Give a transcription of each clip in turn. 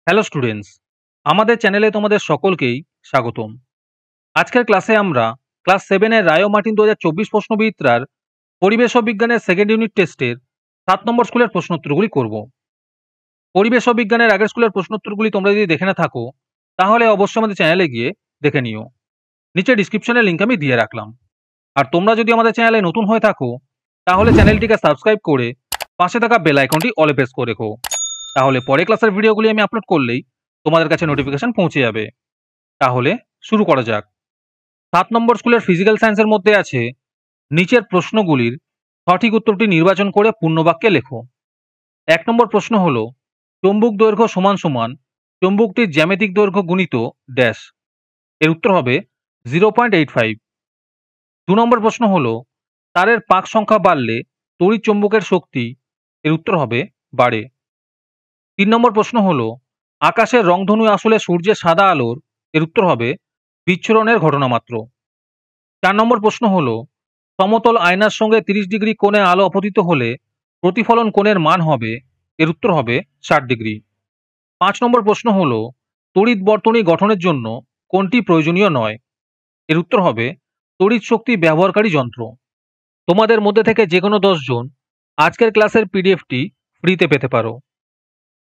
Hello students, আমাদের চ্যানেলে তোমাদের সকলকেই স্বাগতম। আজকের ক্লাসে আমরা ক্লাস 7 এর রায় ও মার্টিন 2024 প্রশ্নবিচিত্রার পরিবেশ ও বিজ্ঞানের সেকেন্ড ইউনিট টেস্টের 7 নম্বর স্কুলের প্রশ্নোত্তরগুলি করব। পরিবেশ ও বিজ্ঞানের আগের স্কুলের প্রশ্নোত্তরগুলি তোমরা যদি দেখে না থাকো তাহলে অবশ্যই আমাদের চ্যানেলে গিয়ে দেখে নিও। নিচে ডিসক্রিপশনে লিঙ্ক আমি দিয়ে রাখলাম। আর তোমরা যদি আমাদের চ্যানেলে নতুন হয়ে থাকো তাহলে চ্যানেলটিকে সাবস্ক্রাইব করে পাশে থাকা বেল আইকনটি অলে প্রেস করে রেখো। তাহলে পরে ক্লাসের ভিডিওগুলি আমি আপলোড করলেই তোমাদের কাছে নোটিফিকেশন পৌঁছে যাবে। তাহলে শুরু করা যাক। 7 নম্বর স্কুলের ফিজিক্যাল সায়েন্সের মধ্যে আছে নিচের প্রশ্নগুলির সঠিক উত্তরটি নির্বাচন করে পূর্ণবাক্যে লেখো। 1 নম্বর প্রশ্ন হলো চৌম্বক দৈর্ঘ্য সমান সমান চৌম্বকটির জ্যামিতিক দৈর্ঘ্য গুণিত ড্যাশ। এর উত্তর হবে 0.85। 2 নম্বর প্রশ্ন হলো তারের পাক সংখ্যা বাড়লে তড়িৎ চৌম্বকের শক্তি। এর উত্তর হবে বাড়ে। 3 নম্বর প্রশ্ন হলো আকাশের রংধনু আসলে সূর্যের সাদা আলোর। এর উত্তর হবে বিচ্ছুরণের ঘটনা মাত্র। 4 নম্বর প্রশ্ন হলো সমতল আয়নার সঙ্গে 30 ডিগ্রি কোণে আলো আপতিত হলে প্রতিফলন কোণের মান হবে। এর উত্তর হবে 60 ডিগ্রি। 5 নম্বর প্রশ্ন হলো তড়িৎ বর্তনী গঠনের জন্য কোনটি প্রয়োজনীয় নয়। এর উত্তর হবে তড়িৎ শক্তি ব্যবহারকারী যন্ত্র। তোমাদের মধ্যে থেকে যে কোনো 10 জন আজকের ক্লাসের পিডিএফটি ফ্রিতে পেতে পারো।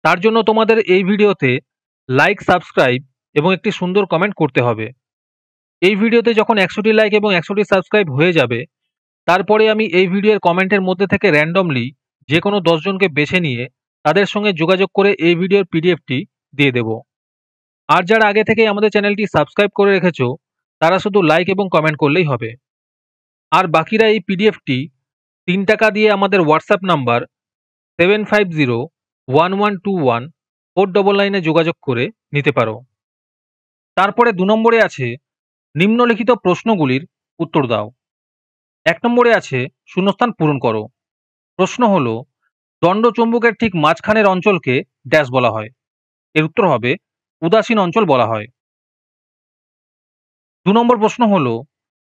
তার জন্য তোমাদের এই ভিডিওতে লাইক, সাবস্ক্রাইব এবং একটি সুন্দর কমেন্ট করতে হবে। এই ভিডিওতে যখন 100টি লাইক এবং 100টি সাবস্ক্রাইব হয়ে যাবে তারপরে আমি এই ভিডিওর কমেন্টের মধ্যে থেকে র্যান্ডমলি যে কোনো 10 জনকে বেছে নিয়ে তাদের সঙ্গে যোগাযোগ করে এই ভিডিওর পিডিএফটি দিয়ে দেব। আর যারা আগে থেকেই আমাদের চ্যানেলটি সাবস্ক্রাইব করে রেখেছো তারা শুধু লাইক এবং কমেন্ট করলেই হবে। আর বাকিরা এই পিডিএফটি 3 টাকা দিয়ে আমাদের হোয়াটসঅ্যাপ নাম্বার 7501121499 যোগাযোগ করে নিতে পারো। তারপরে 2 নম্বরে আছে নিম্নলিখিত প্রশ্নগুলির উত্তর দাও। 1 নম্বরে আছে শূন্যস্থান পূরণ করো। প্রশ্ন হলো দণ্ডচুম্বকের ঠিক মাঝখানের অঞ্চলকে ড্যাশ বলা হয়। এর উত্তর হবে উদাসীন অঞ্চল বলা হয়। 2 নম্বর প্রশ্ন হলো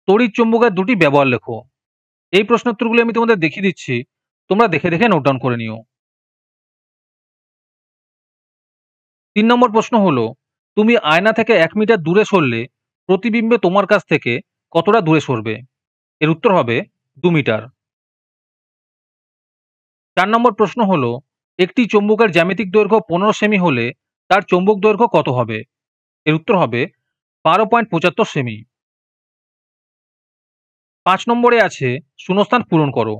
তড়িৎ চুম্বকের দুটি ব্যবহার লেখো। এই প্রশ্নোত্তরগুলি আমি তোমাদের দেখিয়ে দিচ্ছি, তোমরা দেখে দেখে নোট ডাউন করে নিও। 3 নম্বর প্রশ্ন হলো তুমি আয়না থেকে 1 মিটার দূরে সরলে প্রতিবিম্বে তোমার কাছ থেকে কতটা দূরে সরবে। এর উত্তর হবে 2 মিটার। 4 নম্বর প্রশ্ন হলো একটি চৌম্বকের জ্যামিতিক দৈর্ঘ্য 15 সেমি হলে তার চৌম্বক দৈর্ঘ্য কত হবে। এর উত্তর হবে 12.75 সেমি। 5 নম্বরে আছে শূন্যস্থান পূরণ করো।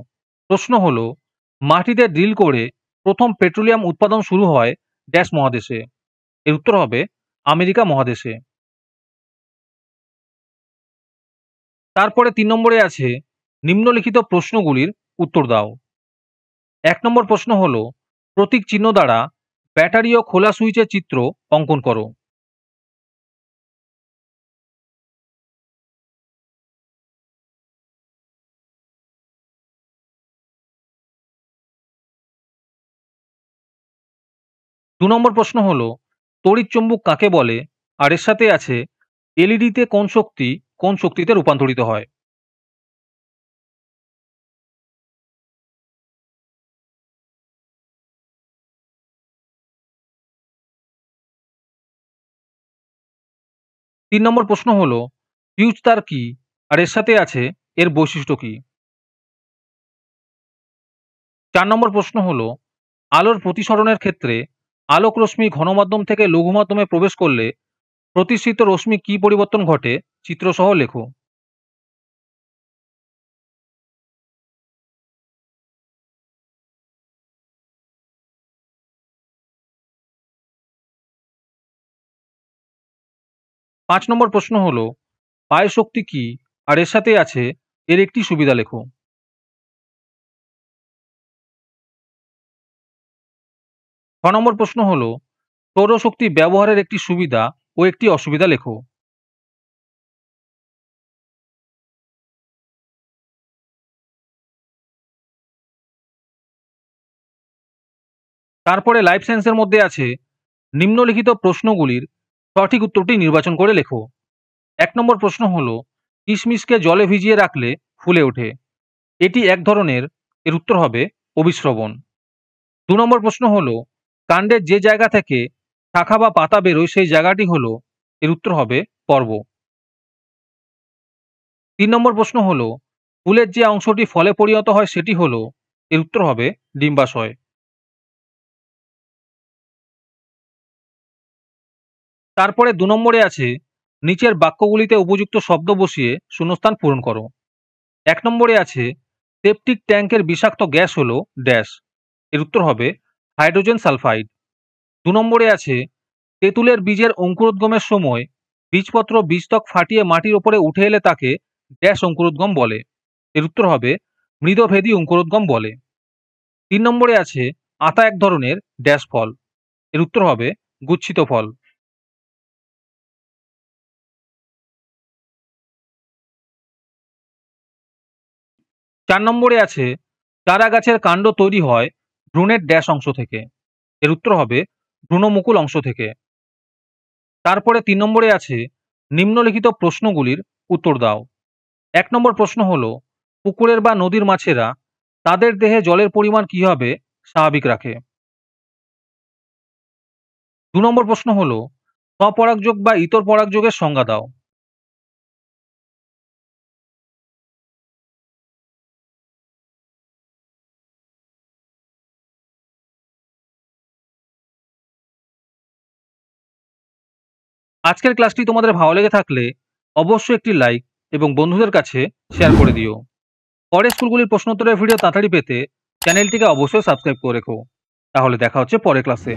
প্রশ্ন হলো মাটিতে ড্রিল করে প্রথম পেট্রোলিয়াম উৎপাদন শুরু হয় ড্যাশ মহাদেশে। এর উত্তর হবে আমেরিকা মহাদেশে। তারপরে 3 নম্বরে আছে নিম্নলিখিত প্রশ্নগুলির উত্তর দাও। 1 নম্বর প্রশ্ন হলো প্রতীক চিহ্ন দ্বারা ব্যাটারি ও খোলা সুইচের চিত্র অঙ্কন করো। দু নম্বর প্রশ্ন হলো তড়িৎ চৌম্বক কাকে বলে আর এর সাথে আছে এলইডিতে কোন শক্তি কোন শক্তিতে রূপান্তরিত হয়। 3 নম্বর প্রশ্ন হলো ফিউজ তার কি আর এর সাথে আছে এর বৈশিষ্ট্য কি। 4 নম্বর প্রশ্ন হলো আলোর প্রতিসরণের ক্ষেত্রে আলোক রশ্মি ঘনমাধ্যম থেকে লঘু মাধ্যমে প্রবেশ করলে প্রতিসৃত রশ্মি কি পরিবর্তন ঘটে চিত্রসহ লেখো। 5 নম্বর প্রশ্ন হলো পায় শক্তি কি আর এর সাথে আছে এর একটি সুবিধা লেখো। 6 নম্বর প্রশ্ন হলো সৌরশক্তি ব্যবহারের একটি সুবিধা ও একটি অসুবিধা লেখো। তারপরে লাইফ সায়েন্সের মধ্যে আছে নিম্নলিখিত প্রশ্নগুলির সঠিক উত্তরটি নির্বাচন করে লেখো। 1 নম্বর প্রশ্ন হলো কিশমিশকে জলে ভিজিয়ে রাখলে ফুলে ওঠে। এটি এক ধরনের। এর উত্তর হবে অভিস্রবণ। 2 নম্বর প্রশ্ন হলো কাণ্ডের যে জায়গা থেকে শাখা বা পাতা বেরোয় সেই জায়গাটি হলো, এর উত্তর হবে পর্ব। ৩ নম্বর প্রশ্ন হলো, ফুলের যে অংশটি ফলে পরিণত হয় সেটি হলো, এর উত্তর হবে ডিম্বাশয়। তারপরে ২ নম্বরে আছে, নিচের বাক্যগুলিতে উপযুক্ত শব্দ বসিয়ে শূন্যস্থান পূরণ করো। ১ নম্বরে আছে, সেপটিক ট্যাঙ্কের বিষাক্ত গ্যাস হলো ড্যাশ, এর উত্তর হবে হাইড্রোজেন সালফাইড। ২ নম্বরে আছে, তেঁতুলের বীজের অঙ্কুরোদ্গমের সময় বীজপত্র বীজত্বক ফাটিয়ে মাটির ওপরে উঠে এলে তাকে ড্যাশ অঙ্কুরোদ্গম বলে, এর উত্তর হবে মৃদভেদী অঙ্কুরোদ্গম বলে। ৩ নম্বরে আছে, আতা এক ধরনের ড্যাশ ফল, এর উত্তর হবে গুচ্ছিত ফল। ৪ নম্বরে আছে, চারা গাছের কাণ্ড তৈরি হয় ভ্রূণের ড্যাশ অংশ থেকে, এর উত্তর হবে ভ্রূণমুকুল অংশ থেকে। তারপরে ৩ নম্বরে আছে, নিম্নলিখিত প্রশ্নগুলির উত্তর দাও। ১ নম্বর প্রশ্ন হলো, পুকুরের বা নদীর মাছেরা তাদের দেহে জলের পরিমাণ কিভাবে স্বাভাবিক রাখে? ২ নম্বর প্রশ্ন হলো, স্বপরাগযোগ বা ইতর পরাগযোগের সংজ্ঞা দাও। আজকের ক্লাসটি তোমাদের ভালো লেগে থাকলে অবশ্যই একটি লাইক এবং বন্ধুদের কাছে শেয়ার করে দিও। পরের স্কুলগুলির প্রশ্নোত্তরের ভিডিও তাড়াতাড়ি পেতে চ্যানেলটিকে অবশ্যই সাবস্ক্রাইব করে রেখো। তাহলে দেখা হচ্ছে পরের ক্লাসে।